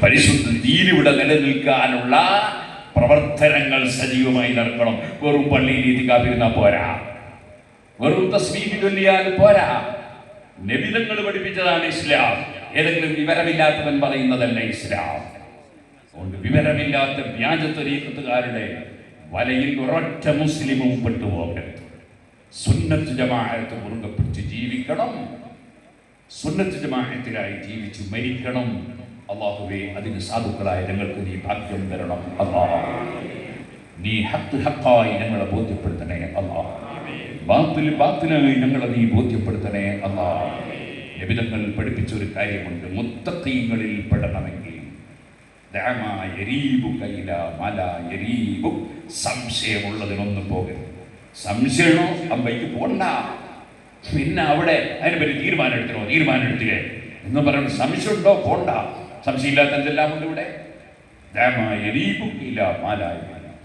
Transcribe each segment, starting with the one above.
പരിശുദ്ധ ദീനിവിടെ നിലനിൽക്കാനുള്ള പ്രവർത്തനങ്ങൾ സജീവമായി നടക്കണം. വെറും പള്ളിയിൽ ഇത്തികാഫിരുന്നാൽ പോരാ, വെറും തസ്ബീഹ് ചൊല്ലിയാൽ പോരാ. നബി തങ്ങൾ പഠിപ്പിച്ചതാണ് ഇസ്ലാം. ഏതെങ്കിലും വിവരമില്ലാത്തവൻ പറയുന്നതല്ല ഇസ്ലാം. അതുകൊണ്ട് വിവരമില്ലാത്ത വ്യാജ തരീഖത്തുകാരുടെ വലയിൽ ഒരൊറ്റ മുസ്ലിമും പെട്ടുപോകരുത്. സുന്നത്ത് ജമാഅത്ത് മുറുകെ പിടിച്ച് ജീവിക്കണം. സുന്നത്ത് ജമാഅത്തിലായി ജീവിച്ച് മരിക്കണം. അല്ലാഹുവേ, അതിന് സാധുക്കളായ ഞങ്ങൾക്ക് നീ ഭാഗ്യം തരണം അല്ലാഹ്. നീ ഹഖ് ഹഖായി ഞങ്ങളെ ബോധ്യപ്പെടുത്തണേ അല്ലാഹ്. ബാത്തിൽ ബാത്തിലായി ഞങ്ങളെ നീ ബോധ്യപ്പെടുത്തണേ അല്ലാഹ്. നബിതങ്ങൾ പഠിപ്പിച്ച ഒരു കാര്യമുണ്ട്, മുത്തഖീങ്ങളിൽ പെടണമെങ്കിൽ സംശയമുള്ളതിനൊന്നും പോകരുത്. സംശയമോ അമ്പയ്ക്ക് പോണ്ട, പിന്നെ അവിടെ അതിനെ പറ്റി തീരുമാനം എടുത്തില്ലേ എന്ന് പറയുന്നത് സംശയമുണ്ടോ പോണ്ട. സംശയമില്ലാത്ത എന്തെല്ലാം ഉണ്ട് ഇവിടെ.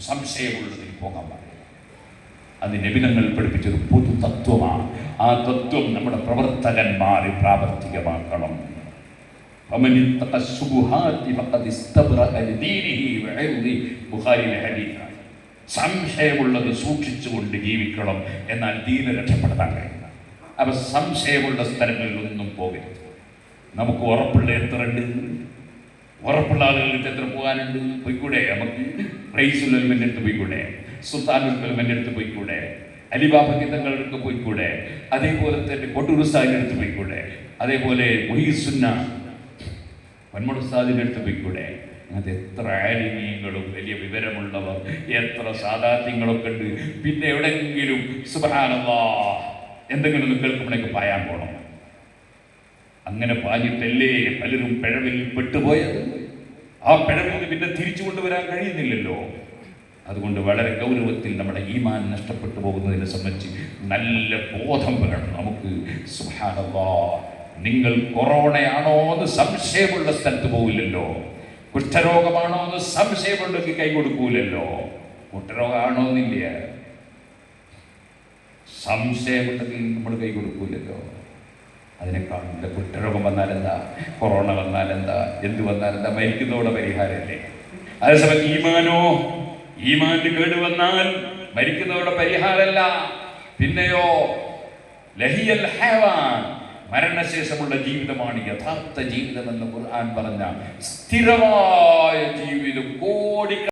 സംശയമുള്ളതിൽ പോകാൻ പാടില്ല. അത് നബിതങ്ങൾ പഠിപ്പിച്ചൊരു പൊതു തത്വമാണ്. ആ തത്വം നമ്മുടെ പ്രവർത്തകന്മാരെ പ്രാവർത്തികമാക്കണം. സംശയമുള്ളത് സൂക്ഷിച്ചുകൊണ്ട് ജീവിക്കണം, എന്നാൽ ദീന രക്ഷപ്പെടുത്താൻ കഴിയും. അപ്പൊ സംശയമുള്ള സ്ഥലങ്ങളിലൊന്നും പോകരുത്. നമുക്ക് ഉറപ്പുള്ള എത്ര ഉണ്ട്, ഉറപ്പുള്ള ആളുകൾക്ക് എത്ര പോകാനുണ്ട്, പോയിക്കൂടെ. നമുക്ക് റൈസുൽ അൽമിൻ്റെ അടുത്ത് പോയിക്കൂടെ, സുൽത്താനുൽ അൽമിൻ്റെ അടുത്ത് പോയിക്കൂടെ, അലിബാബയ്ക്ക് തങ്ങളുടെ അടുത്ത് പോയിക്കൂടെ, അതേപോലെ തന്നെ കൊട്ടൂർ ഉസ്താദിൻ്റെ അടുത്ത് പോയിക്കൂടെ, അതേപോലെ മുഹീസുന്ന വന്മൂട് ഉസ്താദിൻ്റെ അടുത്ത് പോയിക്കൂടെ. അത് എത്ര ആലിമീങ്ങളും വലിയ വിവരമുള്ളവർ, എത്ര സാദാത്യങ്ങളൊക്കെ ഉണ്ട്. പിന്നെ എവിടെയെങ്കിലും സുബ്ഹാനല്ലാഹ് എന്തെങ്കിലും ഒന്ന് കേൾക്കുമ്പോഴേക്ക് പായാൻ പോകണം. അങ്ങനെ പാഞ്ഞിട്ടല്ലേ പലരും പിഴവിൽ പെട്ടുപോയത്. ആ പിഴവിൽ പിന്നെ തിരിച്ചു കൊണ്ടുവരാൻ കഴിയുന്നില്ലല്ലോ. അതുകൊണ്ട് വളരെ ഗൗരവത്തിൽ നമ്മുടെ ഈമാൻ നഷ്ടപ്പെട്ടു പോകുന്നതിനെ സംബന്ധിച്ച് നല്ല ബോധം വരണം നമുക്ക്. സുബ്ഹാനല്ലാഹ്, നിങ്ങൾ കൊറോണയാണോ എന്ന് സംശയമുള്ള സ്ഥലത്ത് പോവില്ലല്ലോ. കുഷ്ഠരോഗമാണോ എന്ന് സംശയമുണ്ടെങ്കിൽ കൈ കൊടുക്കൂലല്ലോ. കുഷ്ഠരോഗമാണോ എന്നില്ല, സംശയമുണ്ടെങ്കിൽ നമ്മൾ കൈ കൊടുക്കൂലല്ലോ. അതിനേക്കാൾ കുഷ്ഠരോഗം വന്നാലെന്താ, കൊറോണ വന്നാലെന്താ, എന്ത് വന്നാലെന്താ, മരിക്കുന്നതോടെ പരിഹാരമല്ലേ. അതേസമയത്ത് ഈമാന് കേട് വന്നാൽ മരിക്കുന്നതോടെ പരിഹാരമല്ല. പിന്നെയോ ലഹിയൽ ഹൈവാൻ, മരണശേഷമുള്ള ജീവിതമാണ് യഥാർത്ഥ ജീവിതം എന്ന് ഖുർആൻ പറഞ്ഞ സ്ഥിരമായ ജീവിതം.